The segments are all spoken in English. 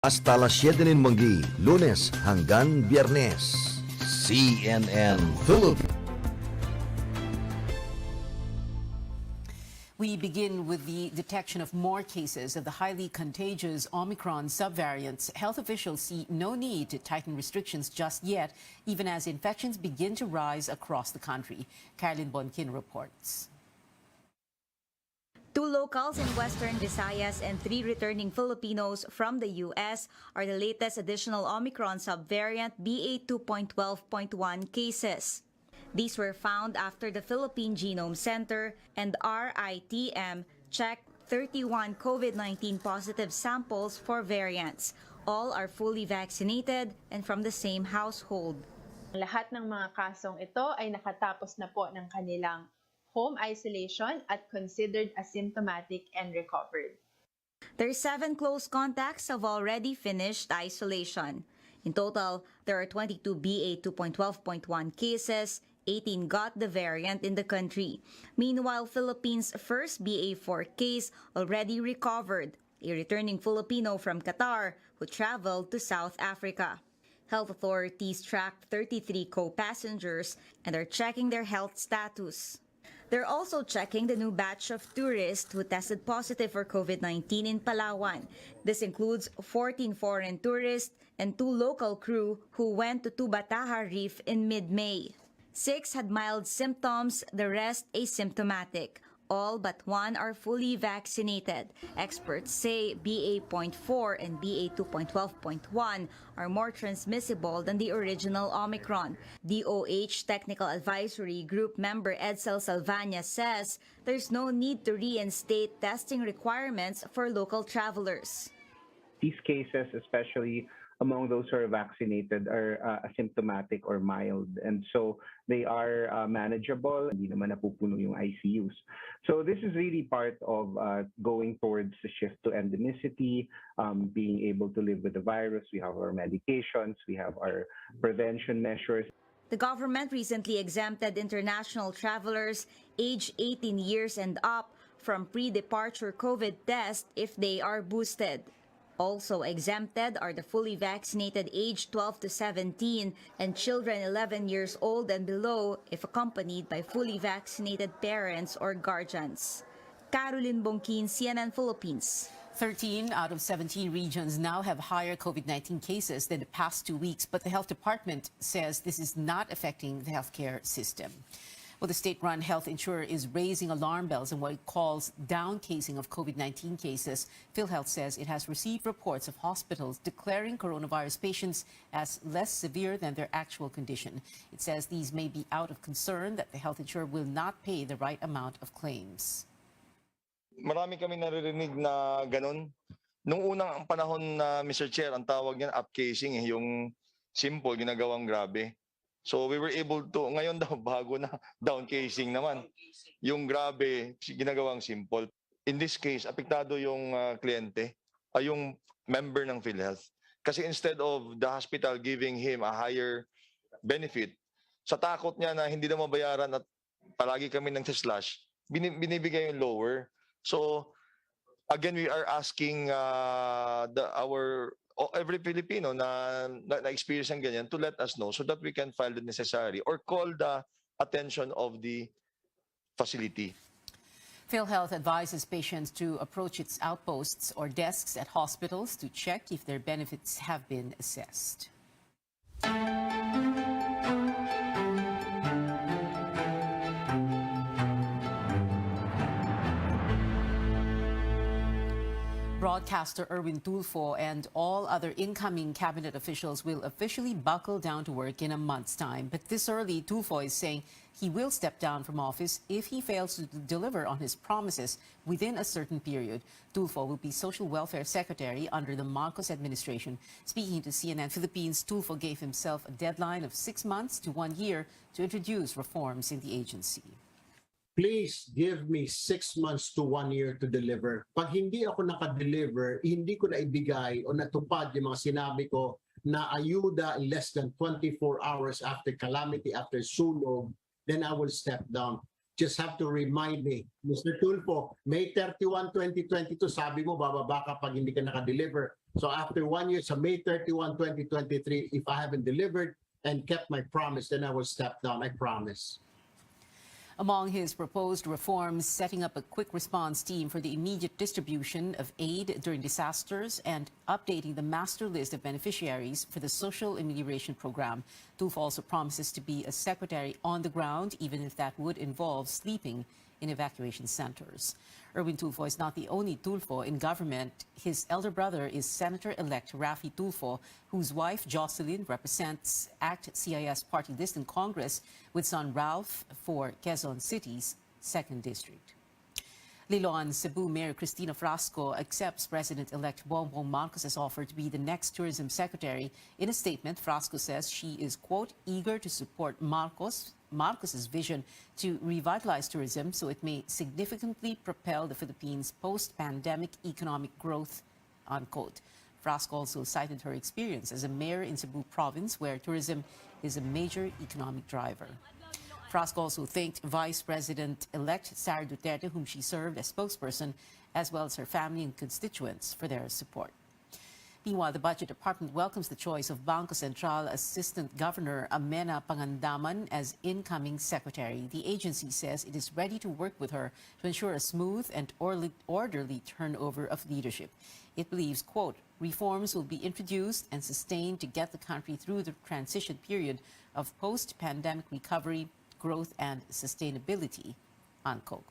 Hasta las 7 ng Manggi, Lunes hanggang Biyernes. CNN Philippines. We begin with the detection of more cases of the highly contagious Omicron subvariants. Health officials see no need to tighten restrictions just yet, even as infections begin to rise across the country. Caroline Bonkin reports. 2 locals in Western Visayas and 3 returning Filipinos from the U.S. are the latest additional Omicron subvariant BA.2.12.1 cases. These were found after the Philippine Genome Center and RITM checked 31 COVID-19 positive samples for variants. All are fully vaccinated and from the same household. Lahat ng mga kasong ito ay nakatapos na po ng kanilang home isolation at considered asymptomatic and recovered. Their 7 close contacts have already finished isolation. In total, there are 22 BA.2.12.1 cases. 18 got the variant in the country. Meanwhile, Philippines' first BA.4 case already recovered, a returning Filipino from Qatar who traveled to South Africa. Health authorities tracked 33 co-passengers and are checking their health status. They're also checking the new batch of tourists who tested positive for COVID-19 in Palawan. This includes 14 foreign tourists and 2 local crew who went to Tubataha Reef in mid-May. 6 had mild symptoms, the rest asymptomatic. All but 1 are fully vaccinated. Experts say BA.4 and BA.2.12.1 are more transmissible than the original Omicron. DOH Technical Advisory Group member Edsel Salvania says there's no need to reinstate testing requirements for local travelers. These cases, especially among those who are vaccinated, are asymptomatic or mild. And so they are manageable. Hindi naman napupuno yung ICUs. So this is really part of going towards the shift to endemicity, being able to live with the virus. We have our medications. We have our prevention measures. The government recently exempted international travelers aged 18 years and up from pre-departure COVID test if they are boosted. Also exempted are the fully vaccinated aged 12 to 17 and children 11 years old and below if accompanied by fully vaccinated parents or guardians. Caroline Bonkin, CNN Philippines. 13 out of 17 regions now have higher COVID-19 cases than the past 2 weeks, but the health department says this is not affecting the healthcare system. Well, the state-run health insurer is raising alarm bells on what it calls downcasing of COVID-19 cases. PhilHealth says it has received reports of hospitals declaring coronavirus patients as less severe than their actual condition. It says these may be out of concern that the health insurer will not pay the right amount of claims. Marami kami naririnig na ganun. Nung unang panahon na Mr. Chair, ang tawag niyan upcasing, yung simple, ginagawang grabe. So we were able to, ngayon daw bago na downcasing naman. Yung grabe, ginagawang simple. In this case, apektado yung kliyente, ay yung member ng PhilHealth. Kasi instead of the hospital giving him a higher benefit, sa takot niya na hindi na mabayaran at palagi kami ng slash, binibigay yung lower. So again, we are asking every Filipino na experience ng ganyan to let us know so that we can file the necessary or call the attention of the facility. PhilHealth advises patients to approach its outposts or desks at hospitals to check if their benefits have been assessed. Broadcaster Erwin Tulfo and all other incoming cabinet officials will officially buckle down to work in a month's time. But this early, Tulfo is saying he will step down from office if he fails to deliver on his promises within a certain period. Tulfo will be Social Welfare Secretary under the Marcos administration. Speaking to CNN Philippines, Tulfo gave himself a deadline of 6 months to 1 year to introduce reforms in the agency. Please give me 6 months to 1 year to deliver. Pag hindi ako nakadeliver, hindi ko na ibigay o natupad yung mga sinabi ko na ayuda in less than 24 hours after calamity, after sunog, then I will step down. Just have to remind me, Mr. Tulfo, May 31, 2022, sabi mo bababa ka pag hindi ka nakadeliver. So after 1 year, so May 31, 2023, if I haven't delivered and kept my promise, then I will step down. I promise. Among his proposed reforms, setting up a quick response team for the immediate distribution of aid during disasters and updating the master list of beneficiaries for the social amelioration program. Tulfo also promises to be a secretary on the ground, even if that would involve sleeping in evacuation centers. Erwin Tulfo is not the only Tulfo in government. His elder brother is Senator-elect Raffy Tulfo, whose wife Jocelyn represents ACT CIS party list in Congress, with son Ralph for Quezon City's 2nd District. Liloan, Cebu Mayor Cristina Frasco accepts President-elect Bongbong Marcos' offer to be the next tourism secretary. In a statement, Frasco says she is, quote, eager to support Marcos's vision to revitalize tourism so it may significantly propel the Philippines' post-pandemic economic growth, unquote. Frasco also cited her experience as a mayor in Cebu province, where tourism is a major economic driver. Frasco also thanked Vice President-elect Sara Duterte, whom she served as spokesperson, as well as her family and constituents for their support. Meanwhile, the Budget Department welcomes the choice of Bangko Sentral Assistant Governor Amena Pangandaman as incoming secretary. The agency says it is ready to work with her to ensure a smooth and orderly turnover of leadership. It believes, quote, reforms will be introduced and sustained to get the country through the transition period of post-pandemic recovery, growth and sustainability, unquote.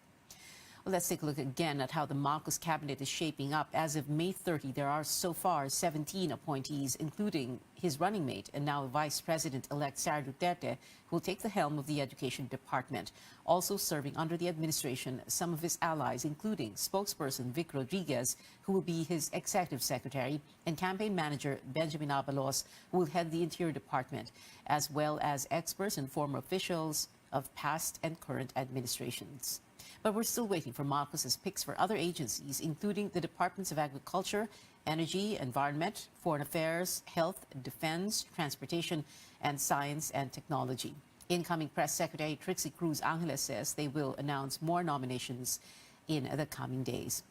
Well, let's take a look again at how the Marcos cabinet is shaping up. As of May 30, there are so far 17 appointees, including his running mate and now Vice President-elect Sara Duterte, who will take the helm of the Education Department. Also serving under the administration, some of his allies, including spokesperson Vic Rodriguez, who will be his executive secretary, and campaign manager Benjamin Abalos, who will head the Interior Department, as well as experts and former officials of past and current administrations. But we're still waiting for Marcos's picks for other agencies, including the Departments of Agriculture, Energy, Environment, Foreign Affairs, Health, Defense, Transportation, and Science and Technology. Incoming Press Secretary Trixie Cruz Angeles says they will announce more nominations in the coming days.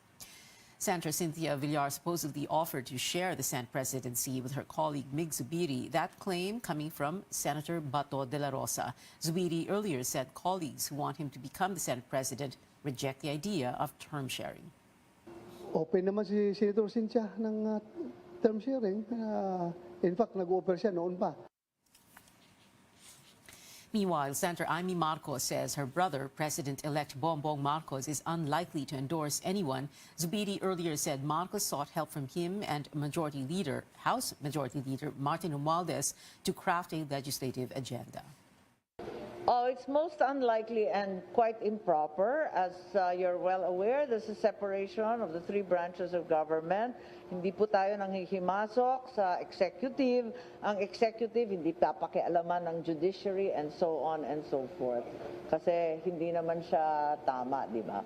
Senator Cynthia Villar supposedly offered to share the Senate presidency with her colleague Mig Zubiri. That claim coming from Senator Bato de la Rosa. Zubiri earlier said colleagues who want him to become the Senate president reject the idea of term sharing. Open naman si Senator Cynthia ng term sharing. In fact, nag-offer siya noon pa. Meanwhile, Senator Amy Marcos says her brother, President-elect Bongbong Marcos, is unlikely to endorse anyone. Zubiri earlier said Marcos sought help from him and House Majority Leader Martin Romualdez to craft a legislative agenda. Oh, it's most unlikely and quite improper. As you're well aware, there's a separation of the three branches of government. Hindi po tayo nanghihimasok sa executive. Ang executive hindi papakialaman ng judiciary and so on and so forth. Kasi hindi naman siya tama, di ba?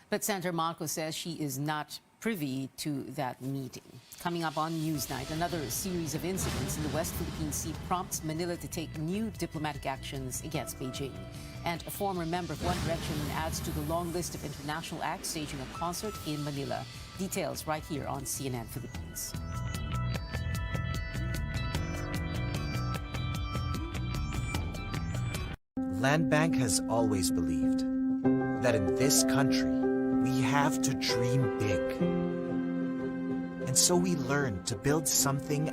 But Senator Marcos says she is not privy to that meeting. Coming up on Newsnight, another series of incidents in the West Philippine Sea prompts Manila to take new diplomatic actions against Beijing. And a former member of One Direction adds to the long list of international acts staging a concert in Manila. Details right here on CNN Philippines. Land Bank has always believed that in this country, we have to dream big. And so we learn to build something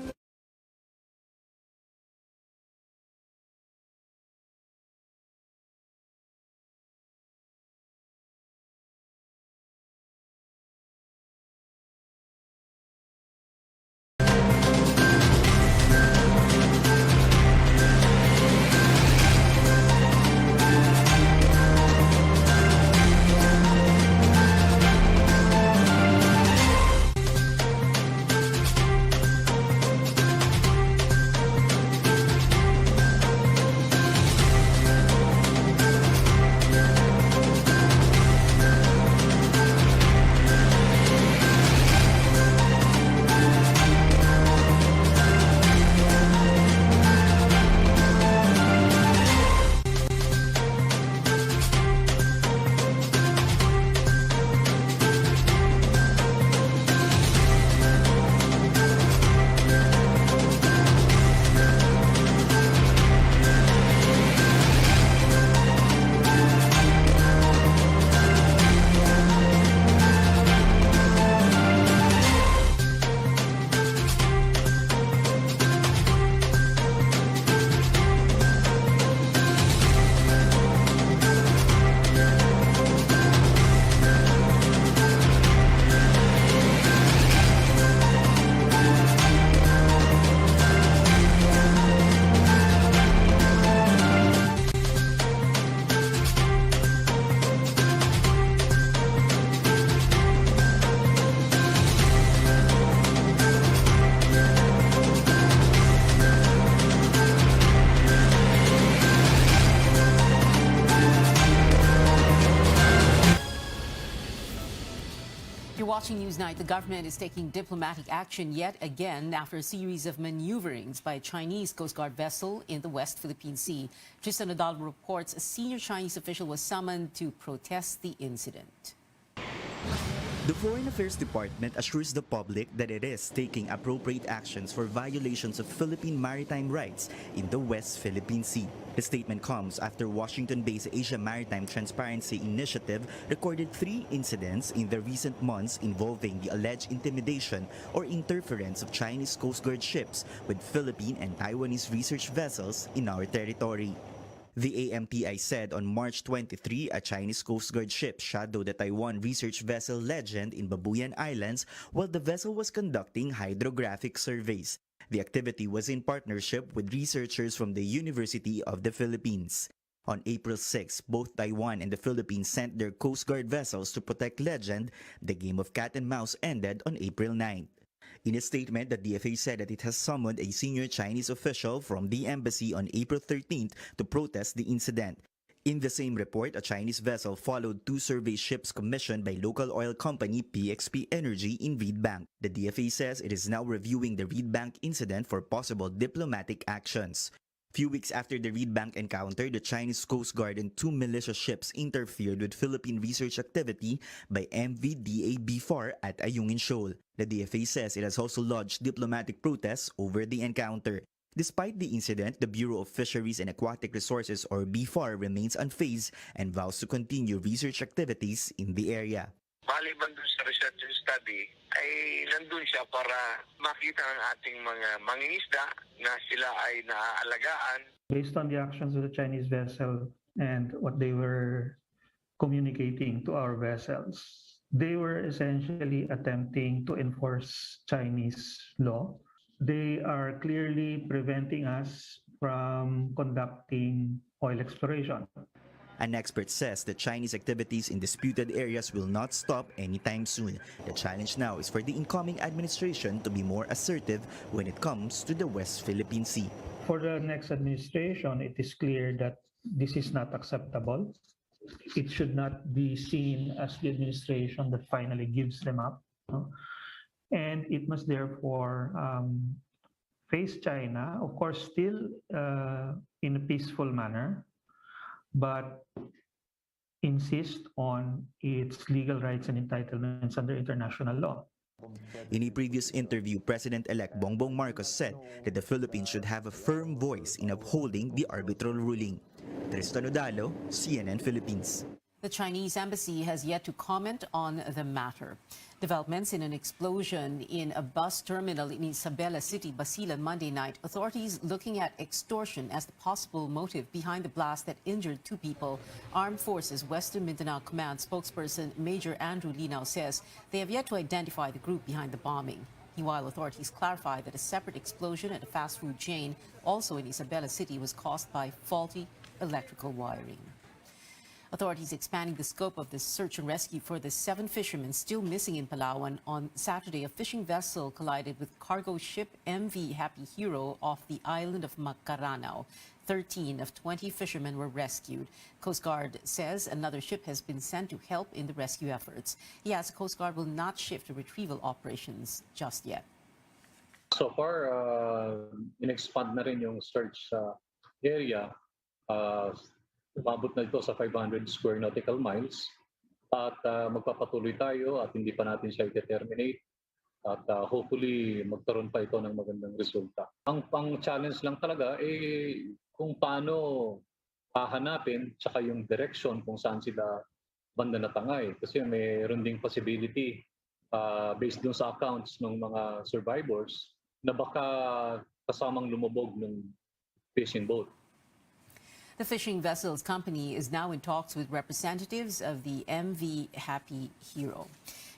Watching Newsnight, the government is taking diplomatic action yet again after a series of maneuverings by a Chinese Coast Guard vessel in the West Philippine Sea. Tristan Nadal reports a senior Chinese official was summoned to protest the incident. The Foreign Affairs Department assures the public that it is taking appropriate actions for violations of Philippine maritime rights in the West Philippine Sea. The statement comes after Washington-based Asia Maritime Transparency Initiative recorded 3 incidents in the recent months involving the alleged intimidation or interference of Chinese Coast Guard ships with Philippine and Taiwanese research vessels in our territory. The AMTI said on March 23 a Chinese Coast Guard ship shadowed the Taiwan research vessel Legend in Babuyan Islands while the vessel was conducting hydrographic surveys. The activity was in partnership with researchers from the University of the Philippines. On April 6, both Taiwan and the Philippines sent their Coast Guard vessels to protect Legend. The game of cat and mouse ended on April 9. In a statement, the DFA said that it has summoned a senior Chinese official from the embassy on April 13th to protest the incident. In the same report, a Chinese vessel followed 2 survey ships commissioned by local oil company PXP Energy in Reed Bank. The DFA says it is now reviewing the Reed Bank incident for possible diplomatic actions. Few weeks after the Reed Bank encounter, the Chinese Coast Guard and 2 militia ships interfered with Philippine research activity by MV DA-BFAR at Ayungin Shoal. The DFA says it has also lodged diplomatic protests over the encounter. Despite the incident, the Bureau of Fisheries and Aquatic Resources or BFAR remains unfazed and vows to continue research activities in the area. Maliban dun sa research and study, ay nandun siya para makita ng ating mga mangingisda na sila ay naaalagaan. Based on the actions of the Chinese vessel and what they were communicating to our vessels, they were essentially attempting to enforce Chinese law. They are clearly preventing us from conducting oil exploration. An expert says the Chinese activities in disputed areas will not stop anytime soon. The challenge now is for the incoming administration to be more assertive when it comes to the West Philippine Sea. For the next administration, it is clear that this is not acceptable. It should not be seen as the administration that finally gives them up. And it must therefore face China, of course, still in a peaceful manner, but insist on its legal rights and entitlements under international law. In a previous interview, President-elect Bongbong Marcos said that the Philippines should have a firm voice in upholding the arbitral ruling. Tristan Odalo, CNN Philippines. The Chinese embassy has yet to comment on the matter. Developments in an explosion in a bus terminal in Isabela City, Basilan, Monday night. Authorities looking at extortion as the possible motive behind the blast that injured 2 people. Armed Forces Western Mindanao Command spokesperson Major Andrew Linao says they have yet to identify the group behind the bombing. Meanwhile, authorities clarify that a separate explosion at a fast food chain, also in Isabela City, was caused by faulty electrical wiring. Authorities expanding the scope of the search and rescue for the 7 fishermen still missing in Palawan. On Saturday, a fishing vessel collided with cargo ship MV Happy Hero off the island of Macaranao. 13 of 20 fishermen were rescued. Coast Guard says another ship has been sent to help in the rescue efforts. He adds the Coast Guard will not shift to retrieval operations just yet. So far, in-expand na rin yung search area. Umabot na ito sa 500 square nautical miles at magpapatuloy tayo at hindi pa natin siya i-terminate at hopefully magkaroon pa ito ng magandang resulta. Ang pang-challenge lang talaga kung paano hahanapin tsaka yung direction kung saan sila banda natangay kasi mayroon ding possibility based dun sa accounts ng mga survivors na baka kasamang lumubog ng fishing boat. The fishing vessel's company is now in talks with representatives of the MV Happy Hero.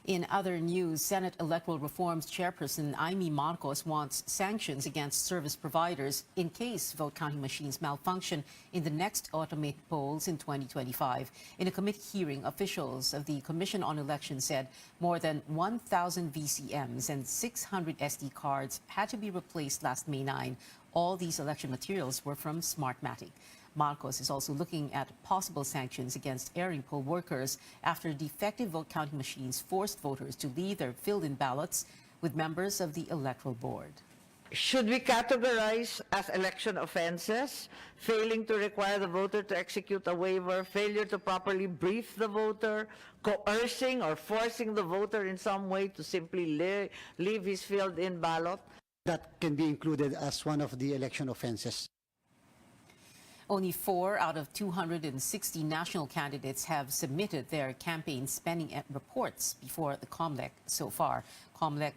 In other news, Senate Electoral Reforms Chairperson Amy Marcos wants sanctions against service providers in case vote counting machines malfunction in the next automated polls in 2025. In a committee hearing, officials of the Commission on Elections said more than 1,000 VCMs and 600 SD cards had to be replaced last May 9. All these election materials were from Smartmatic. Marcos is also looking at possible sanctions against airing poll workers after defective vote counting machines forced voters to leave their filled-in ballots with members of the Electoral Board. Should we categorize as election offenses failing to require the voter to execute a waiver, failure to properly brief the voter, coercing or forcing the voter in some way to simply leave his filled-in ballot? That can be included as one of the election offenses. Only 4 out of 260 national candidates have submitted their campaign spending reports before the COMELEC so far. COMELEC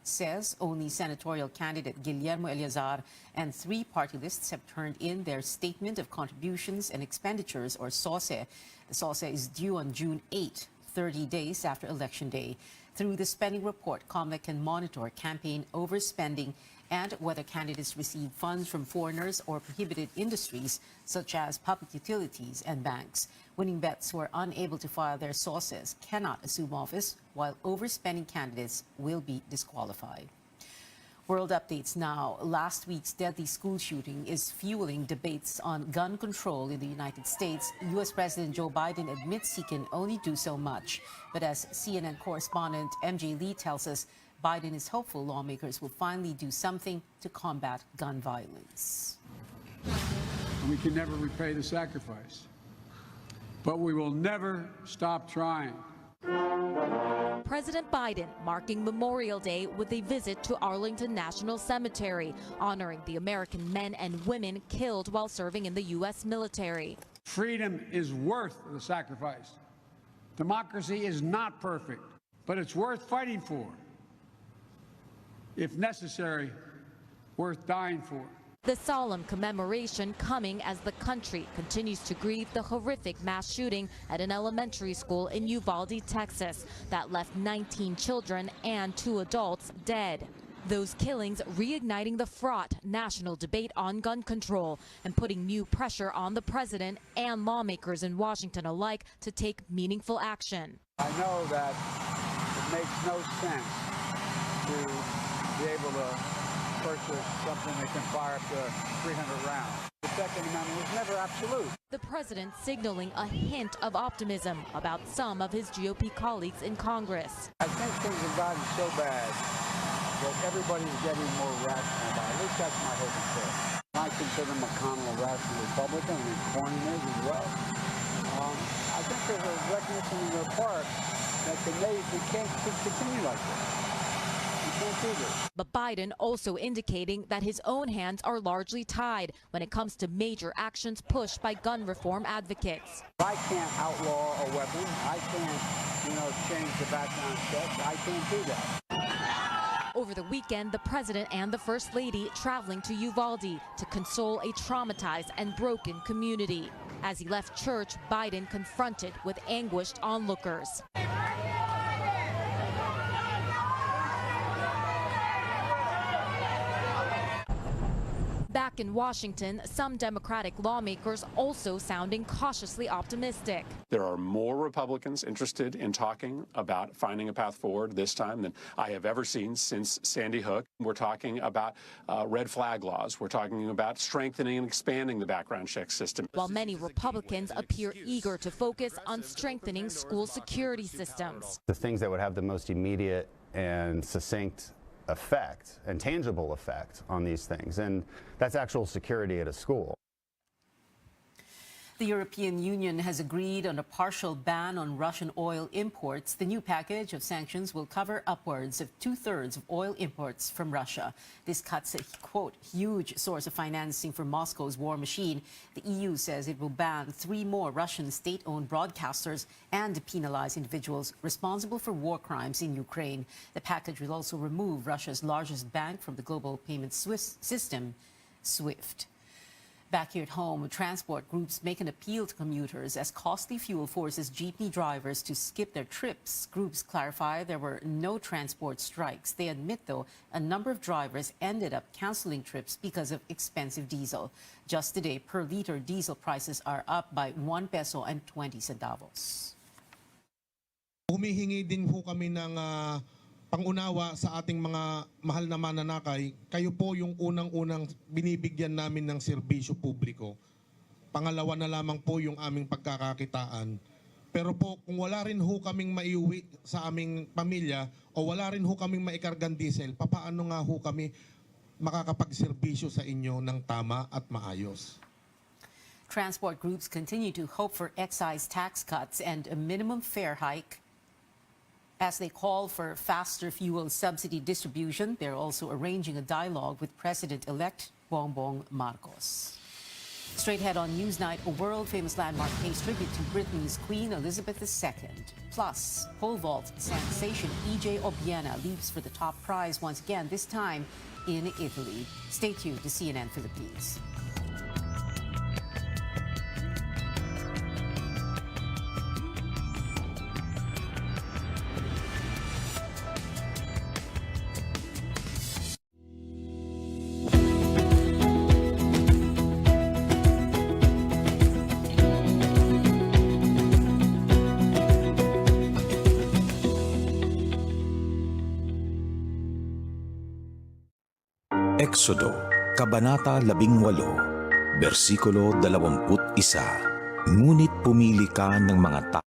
says only senatorial candidate Guillermo Eleazar and 3 party lists have turned in their Statement of Contributions and Expenditures, or SOSE. The SOSE is due on June 8, 30 days after Election Day. Through the spending report, COMELEC can monitor campaign overspending and whether candidates receive funds from foreigners or prohibited industries such as public utilities and banks. Winning bets who are unable to file their sources cannot assume office, while overspending candidates will be disqualified. World updates now. Last week's deadly school shooting is fueling debates on gun control in the United States. U.S. President Joe Biden admits he can only do so much. But as CNN correspondent MJ Lee tells us, Biden is hopeful lawmakers will finally do something to combat gun violence. We can never repay the sacrifice, but we will never stop trying. President Biden marking Memorial Day with a visit to Arlington National Cemetery, honoring the American men and women killed while serving in the U.S. military. Freedom is worth the sacrifice. Democracy is not perfect, but it's worth fighting for. If necessary, worth dying for. The solemn commemoration coming as the country continues to grieve the horrific mass shooting at an elementary school in Uvalde, Texas, that left 19 children and 2 adults dead. Those killings reigniting the fraught national debate on gun control and putting new pressure on the president and lawmakers in Washington alike to take meaningful action. I know that it makes no sense to be able to purchase something that can fire up to 300 rounds. The Second Amendment was never absolute. The president signaling a hint of optimism about some of his GOP colleagues in Congress. I think things have gotten so bad that everybody's getting more rational about it. At least that's my hope and prayer. I consider McConnell a rational Republican, and Cornyn is as well. I think there's a recognition on their part that we can't continue like this. But Biden also indicating that his own hands are largely tied when it comes to major actions pushed by gun reform advocates. I can't outlaw a weapon. I can't, change the background check. I can't do that. Over the weekend, the president and the first lady traveling to Uvalde to console a traumatized and broken community. As he left church, Biden confronted with anguished onlookers. Back in Washington, some Democratic lawmakers also sounding cautiously optimistic. There are more Republicans interested in talking about finding a path forward this time than I have ever seen since Sandy Hook. We're talking about red flag laws. We're talking about strengthening and expanding the background check system. While many Republicans appear eager to focus on strengthening school security systems. The things that would have the most immediate and succinct effect and tangible effect on these things, and that's actual security at a school. The European Union has agreed on a partial ban on Russian oil imports. The new package of sanctions will cover upwards of 2/3 of oil imports from Russia. This cuts a, quote, huge source of financing for Moscow's war machine. The EU says it will ban 3 more Russian state-owned broadcasters and penalize individuals responsible for war crimes in Ukraine. The package will also remove Russia's largest bank from the global payment system, SWIFT. Back here at home, transport groups make an appeal to commuters as costly fuel forces jeepney drivers to skip their trips. Groups clarify there were no transport strikes. They admit, though, a number of drivers ended up canceling trips because of expensive diesel. Just today, per liter diesel prices are up by 1 peso and 20 centavos. Humihingi din po kami ng pangunawa sa ating mga mahal na mananakay. Kayo po yung unang-unang binibigyan namin ng serbisyo publiko. pangalawa na lamang po yung aming pagkakakitaan. Pero po kung wala rin ho kaming maiuwi sa aming pamilya o wala rin ho kaming maikargang diesel, papaano nga ho kami makakapagserbisyo sa inyo ng tama at maayos? Transport groups continue to hope for excise tax cuts and a minimum fare hike as they call for faster fuel subsidy distribution. They're also arranging a dialogue with President-elect Bongbong Marcos. Straight ahead on Newsnight, a world-famous landmark pays tribute to Britain's Queen Elizabeth II. Plus, pole vault sensation EJ Obiena leaps for the top prize once again, this time in Italy. Stay tuned to CNN Philippines. Exodo, Kabanata 18, versikulo 21. Ngunit pumili ka ng mga tao.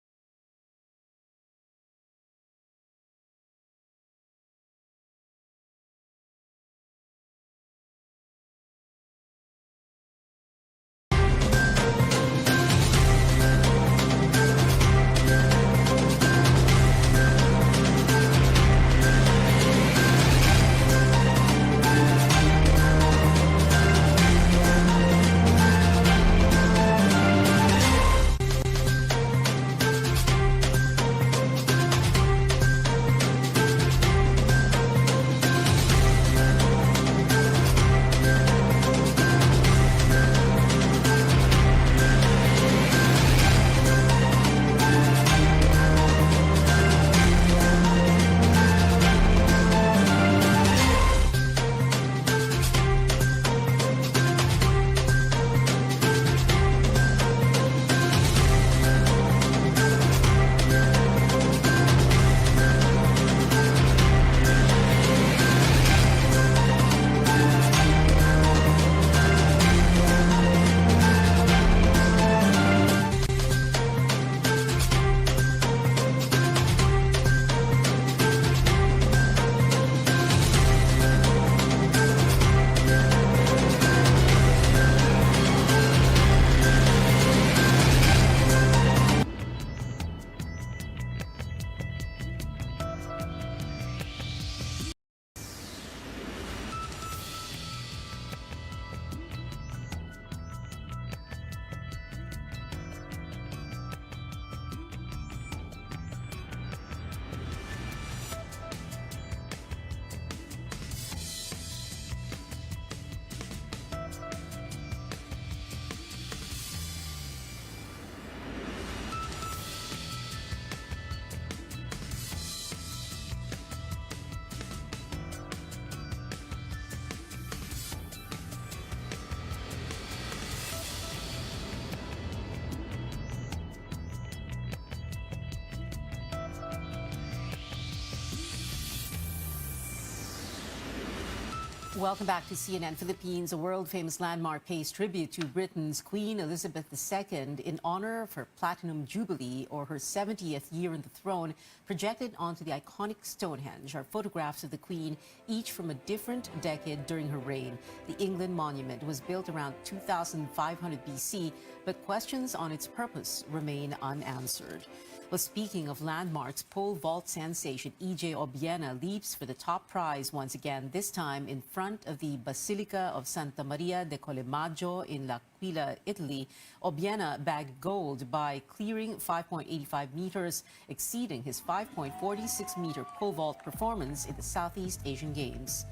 Welcome back to CNN Philippines. A world-famous landmark pays tribute to Britain's Queen Elizabeth II in honor of her Platinum Jubilee, or her 70th year on the throne. Projected onto the iconic Stonehenge are photographs of the Queen, each from a different decade during her reign. The England Monument was built around 2500 BC, but questions on its purpose remain unanswered. Well, speaking of landmarks, pole vault sensation EJ Obiena leaps for the top prize once again, this time in front of the Basilica of Santa Maria de Collemaggio in L'Aquila, Italy. Obiena bagged gold by clearing 5.85 meters, exceeding his 5.46-meter pole vault performance in the Southeast Asian Games.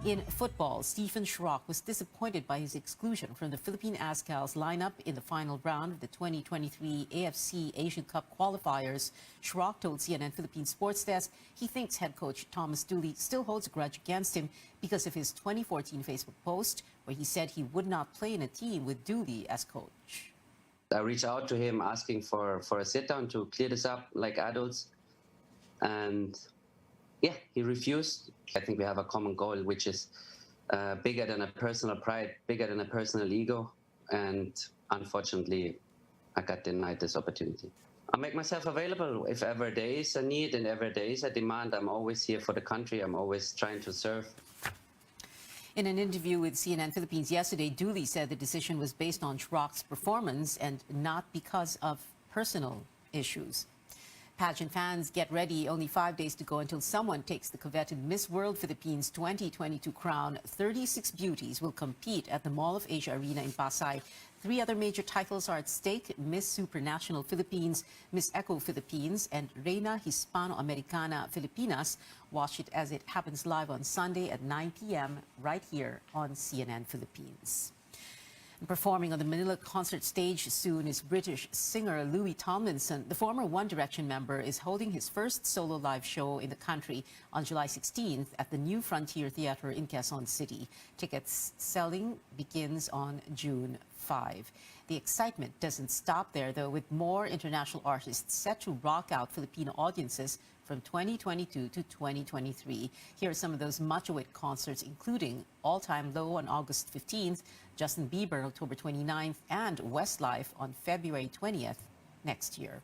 In football, Stephen Schrock was disappointed by his exclusion from the Philippine Azkals lineup in the final round of the 2023 AFC Asian Cup qualifiers. Schrock told CNN Philippine Sports Desk he thinks head coach Thomas Dooley still holds a grudge against him because of his 2014 Facebook post where he said he would not play in a team with Dooley as coach. I reached out to him asking for a sit-down to clear this up like adults, and yeah, he refused. I think we have a common goal, which is bigger than a personal pride, bigger than a personal ego. and unfortunately, I got denied this opportunity. I make myself available if ever there is a need and ever there is a demand. I'm always here for the country. I'm always trying to serve. In an interview with CNN Philippines yesterday, Dooley said the decision was based on Schrock's performance and not because of personal issues. Pageant fans, get ready. Only 5 days to go until someone takes the coveted Miss World Philippines 2022 crown. 36 beauties will compete at the Mall of Asia Arena in Pasay. 3 other major titles are at stake: Miss Supranational Philippines, Miss Eco Philippines, and Reina Hispano-Americana Filipinas. Watch it as it happens live on Sunday at 9 p.m. right here on CNN Philippines. Performing on the Manila concert stage soon is British singer Louis Tomlinson. The former One Direction member is holding his first solo live show in the country on July 16th at the New Frontier Theatre in Quezon City. Tickets selling begins on June 5. The excitement doesn't stop there, though, with more international artists set to rock out Filipino audiences from 2022 to 2023. Here are some of those much-awaited concerts, including All Time Low on August 15th, Justin Bieber October 29th, and Westlife on February 20th next year.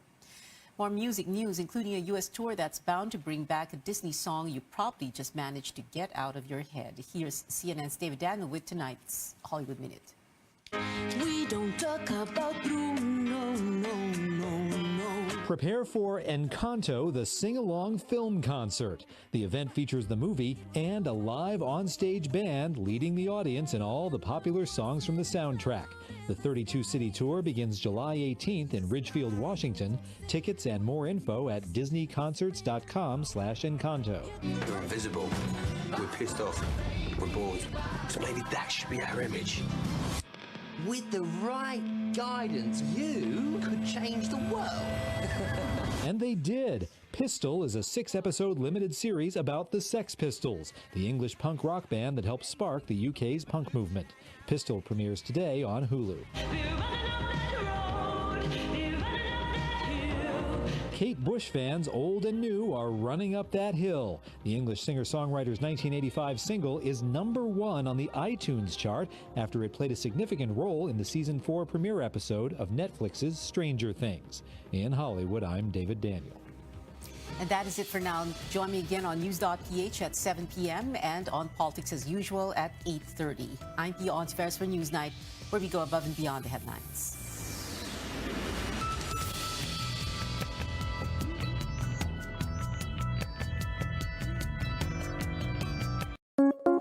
More music news, including a U.S. tour that's bound to bring back a Disney song you probably just managed to get out of your head. Here's CNN's David Daniel with tonight's Hollywood Minute. We don't talk about Bruno, no. Prepare for Encanto, the sing-along film concert. The event features the movie and a live on-stage band leading the audience in all the popular songs from the soundtrack. The 32-city tour begins July 18th in Ridgefield, Washington. Tickets and more info at disneyconcerts.com/Encanto. We're invisible. We're pissed off. We're bored. So maybe that should be our image. With the right guidance, you could change the world. And they did. Pistol is a 6-episode limited series about the Sex Pistols, the English punk rock band that helped spark the UK's punk movement. Pistol premieres today on Hulu. Kate Bush fans, old and new, are running up that hill. The English singer-songwriter's 1985 single is #1 on the iTunes chart after it played a significant role in the season 4 premiere episode of Netflix's Stranger Things. In Hollywood, I'm David Daniel. And that is it for now. Join me again on News.ph at 7 p.m. and on Politics as usual at 8:30. I'm Pia Honteveros for Newsnight, where we go above and beyond the headlines.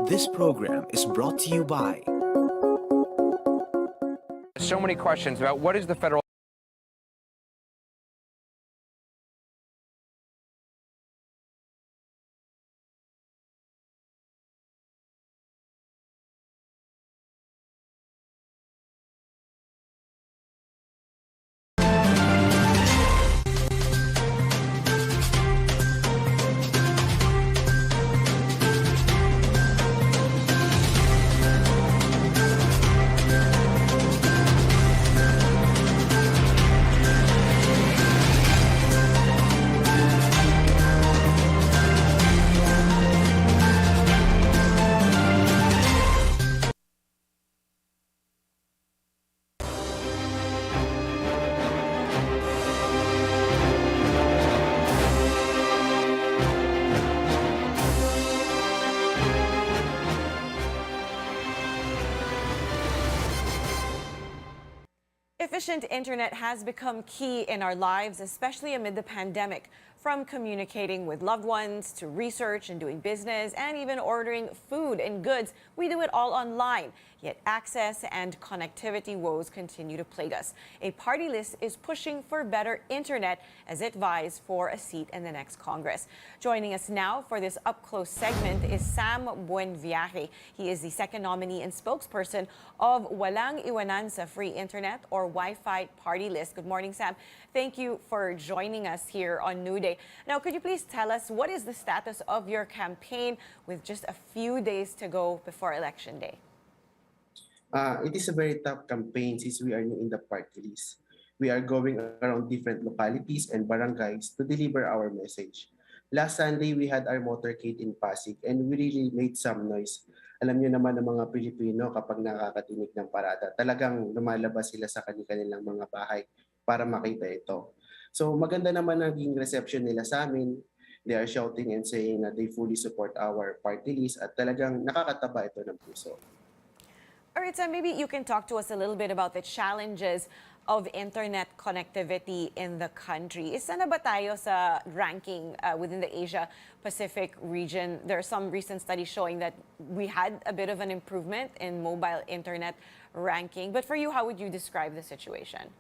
This program is brought to you by... So many questions about what is the federal... Efficient internet has become key in our lives, especially amid the pandemic. From communicating with loved ones to research and doing business and even ordering food and goods, we do it all online. Yet access and connectivity woes continue to plague us. A party list is pushing for better internet as it vies for a seat in the next Congress. Joining us now for this up-close segment is Sam Buenviaje. He is the second nominee and spokesperson of Walang Iwanan sa Free Internet or Wi-Fi Party List. Good morning, Sam. Thank you for joining us here on New Day. Now, could you please tell us what is the status of your campaign with just a few days to go before Election Day? It is a very tough campaign since we are new in the party list. We are going around different localities and barangays to deliver our message. Last Sunday, we had our motorcade in Pasig and we really made some noise. Alam niyo naman ng mga Pilipino kapag nakakatinig ng parada, talagang lumalabas sila sa kanilang mga bahay para makita ito. So maganda naman naging reception nila sa amin. They are shouting and saying na they fully support our party list at talagang nakakataba ito ng puso. All right, so maybe you can talk to us a little bit about the challenges of internet connectivity in the country. Isa na ba tayo sa ranking within the Asia-Pacific region? There are some recent studies showing that we had a bit of an improvement in mobile internet ranking. But for you, how would you describe the situation?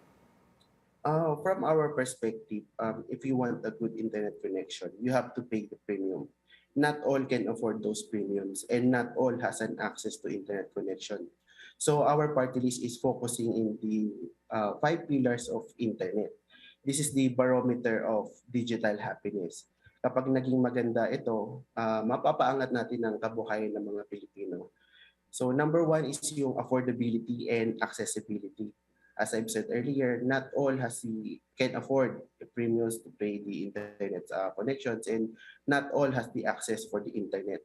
From our perspective, if you want a good internet connection, you have to pay the premium. Not all can afford those premiums and not all has an access to internet connection. So our party list is focusing in the 5 pillars of internet. This is the barometer of digital happiness. Kapag naging maganda ito, mapapaangat natin ang kabuhayan ng mga Pilipino. So number 1 is yung affordability and accessibility. As I've said earlier, not all can afford the premiums to pay the internet connections and not all has the access for the internet.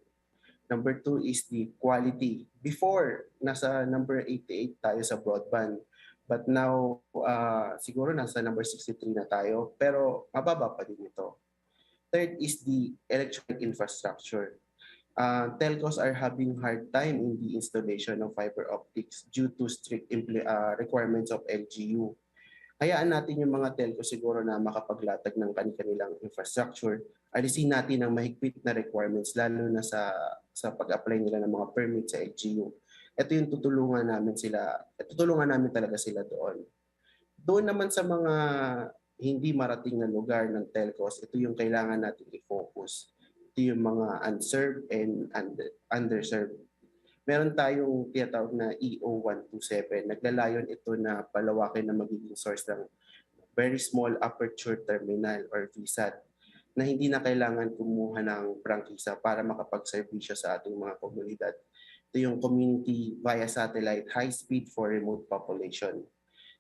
Number 2 is the quality. Before, nasa number 88 tayo sa broadband. But now, siguro nasa number 63 na tayo. Pero mababa pa din ito. Third is the electronic infrastructure. Telcos are having hard time in the installation of fiber optics due to strict requirements of LGU. Hayaan natin yung mga telco siguro na makapaglatag ng kanilang infrastructure. Alisin natin ang mahigpit na requirements lalo na sa pag-apply nila ng mga permit sa LGU. Ito yung tutulungan namin talaga sila doon. Doon naman sa mga hindi marating na lugar ng telcos, ito yung kailangan natin i-focus. Ito yung mga unserved and underserved. Meron tayong tinatawag na EO127. Naglalayon ito na palawakin na magiging source ng very small aperture terminal or VSAT na hindi na kailangan kumuha ng prangkisa para makapag-servisyo sa ating mga komunidad. Ito yung community via satellite high speed for remote population.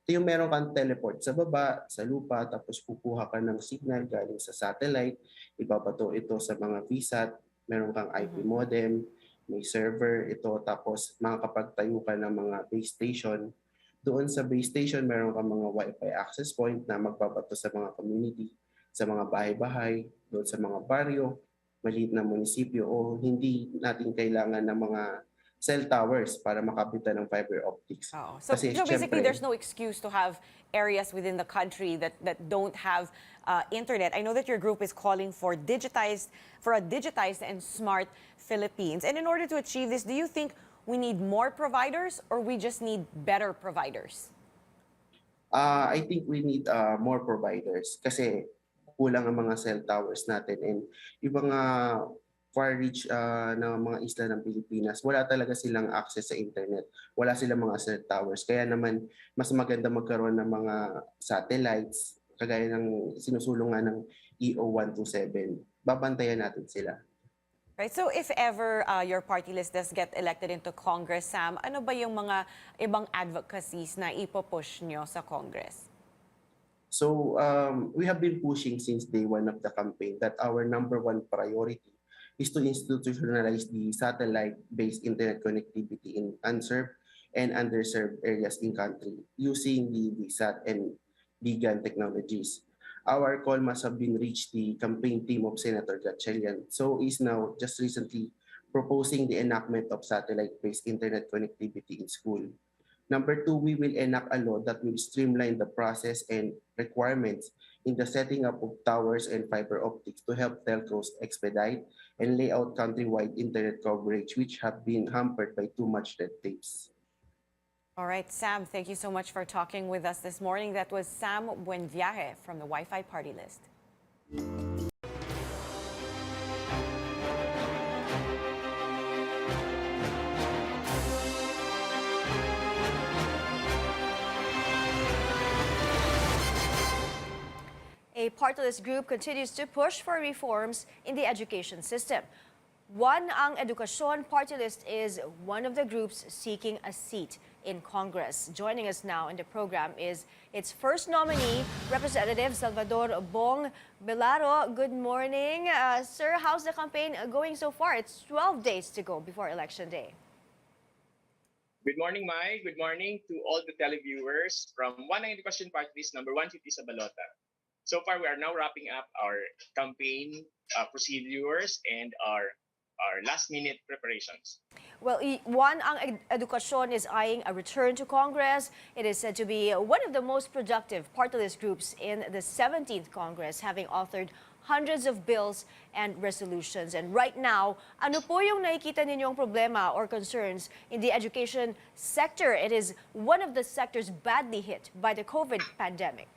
Ito yung meron kang teleport sa baba, sa lupa, tapos kukuha ka ng signal galing sa satellite, ibabato ito sa mga VSAT, meron kang IP modem, may server ito, tapos makakapagtayo ka ng mga base station. Doon sa base station, meron kang mga Wi-Fi access point na magbabato sa mga community, sa mga bahay-bahay, doon sa mga baryo, maliit na munisipyo, o hindi natin kailangan ng mga cell towers para makabitan ng fiber optics. So basically, there's no excuse to have areas within the country that don't have internet. I know that your group is calling for a digitized and smart Philippines. And in order to achieve this, do you think we need more providers or we just need better providers? I think we need more providers kasi kulang ang mga cell towers natin and yung mga far reach na mga isla ng Pilipinas, wala talaga silang access sa internet. Wala silang mga cell towers. Kaya naman mas maganda magkaroon ng mga satellites kagaya ng sinusulungan ng EO127. Babantayan natin sila. Right. So if ever your party list does get elected into Congress, Sam, ano ba yung mga ibang advocacies na ipopush nyo sa Congress? So we have been pushing since day one of the campaign that our number 1 priority is to institutionalize the satellite-based internet connectivity in unserved and underserved areas in country using the VSAT and BGAN technologies. Our call must have been reached the campaign team of Senator Gatchalian, so is now just recently proposing the enactment of satellite-based internet connectivity in school. Number 2, we will enact a law that will streamline the process and requirements in the setting up of towers and fiber optics to help telcos expedite and lay out countrywide internet coverage which have been hampered by too much red tapes. All right, Sam, thank you so much for talking with us this morning. That was Sam Buenviaje from the Wi-Fi Party List. A party list group continues to push for reforms in the education system. One Ang Edukasyon party list is one of the groups seeking a seat in Congress. Joining us now in the program is its first nominee, Representative Salvador Bong Belaro. Good morning. Sir, how's the campaign going so far? It's 12 days to go before Election Day. Good morning, Mike. Good morning to all the televiewers from One ang Education Party List number 150 sa Balota. So far, we are now wrapping up our campaign procedures and our last-minute preparations. Well, One ang Edukasyon is eyeing a return to Congress. It is said to be one of the most productive party list groups in the 17th Congress, having authored hundreds of bills and resolutions. And right now, ano po yung nakikita ninyong problema or concerns in the education sector? It is one of the sectors badly hit by the COVID pandemic.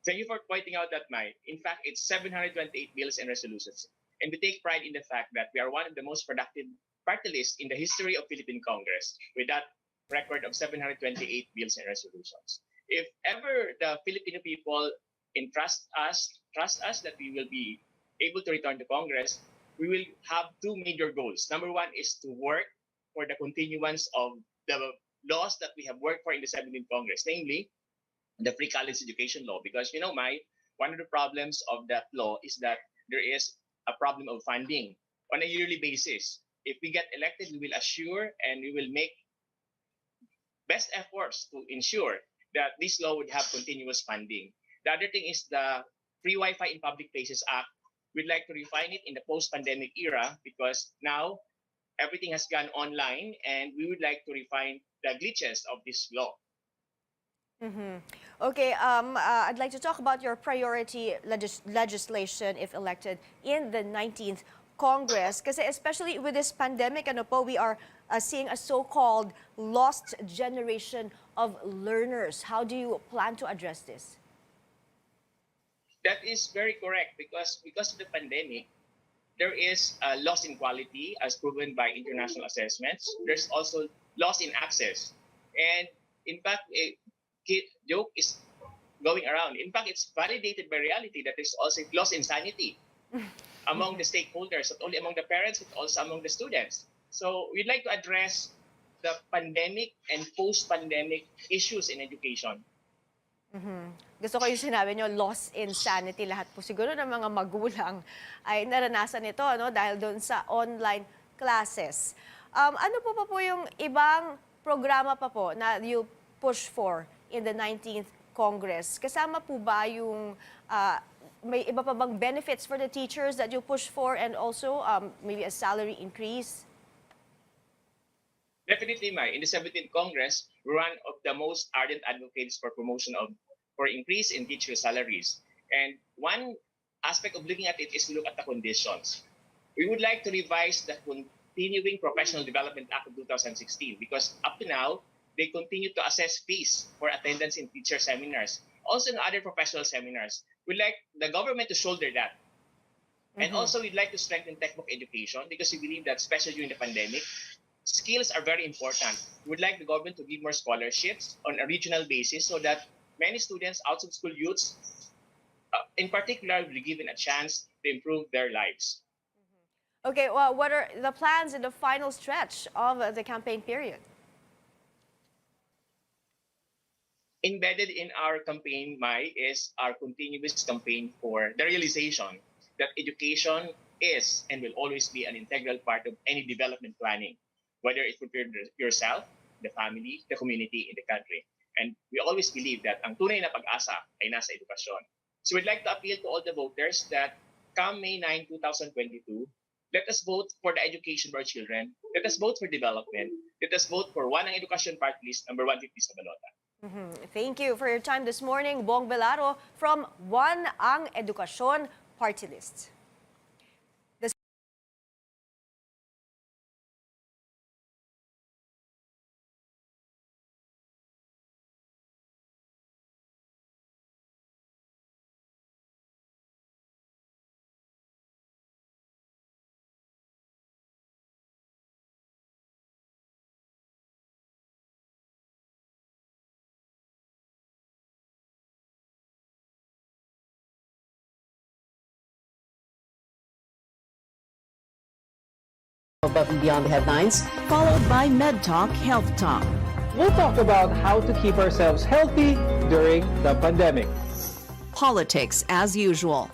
Thank you for pointing out that, Mike. In fact, it's 728 bills and resolutions. And we take pride in the fact that we are one of the most productive party lists in the history of Philippine Congress with that record of 728 bills and resolutions. If ever the Filipino people trust us that we will be able to return to Congress, we will have two major goals. Number one is to work for the continuance of the laws that we have worked for in the 17th Congress, namely the free college education law. Because, one of the problems of that law is that there is a problem of funding on a yearly basis. If we get elected, we will assure and we will make best efforts to ensure that this law would have continuous funding. The other thing is the Free Wi-Fi in Public Places Act. We'd like to refine it in the post-pandemic era because now everything has gone online and we would like to refine the glitches of this law. Okay, I'd like to talk about your priority legislation if elected in the 19th Congress. Kasi especially with this pandemic, we are seeing a so-called lost generation of learners. How do you plan to address this? That is very correct because of the pandemic, there is a loss in quality as proven by international assessments. There's also loss in access. And in fact, a joke is going around. In fact, it's validated by reality that there's also loss in sanity among the stakeholders, not only among the parents, but also among the students. So we'd like to address the pandemic and post-pandemic issues in education. Gusto ko yung sinabi nyo, loss in sanity. Lahat po siguro ng mga magulang ay naranasan ito dahil doon sa online classes. Ano po pa po yung ibang programa pa po na you push for in the 19th Congress? Kasama po ba yung may iba pa bang benefits for the teachers that you push for and also maybe a salary increase? Definitely, Mai. In the 17th Congress, we're one of the most ardent advocates for increase in teacher salaries. And one aspect of looking at it is to look at the conditions. We would like to revise the Continuing Professional Development Act of 2016 because up to now, they continue to assess fees for attendance in teacher seminars, also in other professional seminars. We'd like the government to shoulder that. And also, we'd like to strengthen textbook education because we believe that, especially during the pandemic, skills are very important. We'd like the government to give more scholarships on a regional basis so that many students, outside school youths, in particular, will be given a chance to improve their lives. Okay, well, what are the plans in the final stretch of the campaign period? Embedded in our campaign, Mai, is our continuous campaign for the realization that education is and will always be an integral part of any development planning, whether it's for yourself, the family, the community, in the country. And we always believe that ang tunay na pag-asa ay nasa edukasyon. So we'd like to appeal to all the voters that come May 9, 2022, let us vote for the education of our children. Let us vote for development. Let us vote for One ang Edukasyon Party List number 150 sa Balota. Thank you for your time this morning, Bong Belaro from One ang Edukasyon Party List. Above and beyond the headlines, followed by Med Talk, Health Talk. We'll talk about how to keep ourselves healthy during the pandemic. Politics as usual.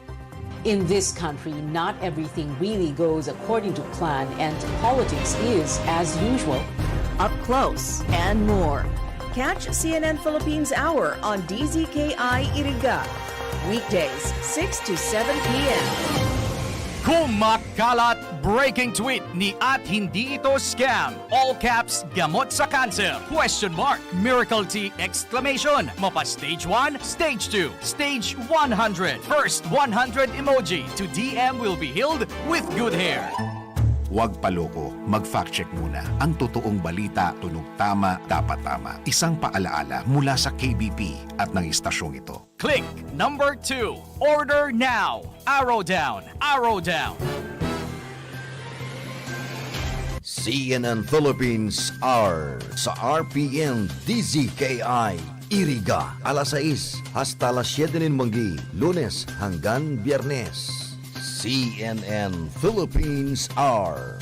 In this country, not everything really goes according to plan, and politics is as usual. up close, and more. Catch CNN Philippines Hour on DZKI-IRIGA. Weekdays, 6 to 7 p.m. Kumakalat breaking tweet ni at hindi ito scam. All caps, gamot sa cancer. Question mark. Miracle tea exclamation. Mapa stage 1, stage 2, stage 100. First 100 emoji to DM will be healed with good hair. Huwag paloko, mag-fact check muna. Ang totoong balita, tunog tama, dapat tama. Isang paalaala mula sa KBP at ng istasyong ito. Click number 2. Order now. Arrow down. Arrow down. CNN Philippines Hour sa RPN-DZKI-IRIGA alas 6 hasta las 7 ng manggi, Lunes hanggang Biyernes. CNN Philippines Hour.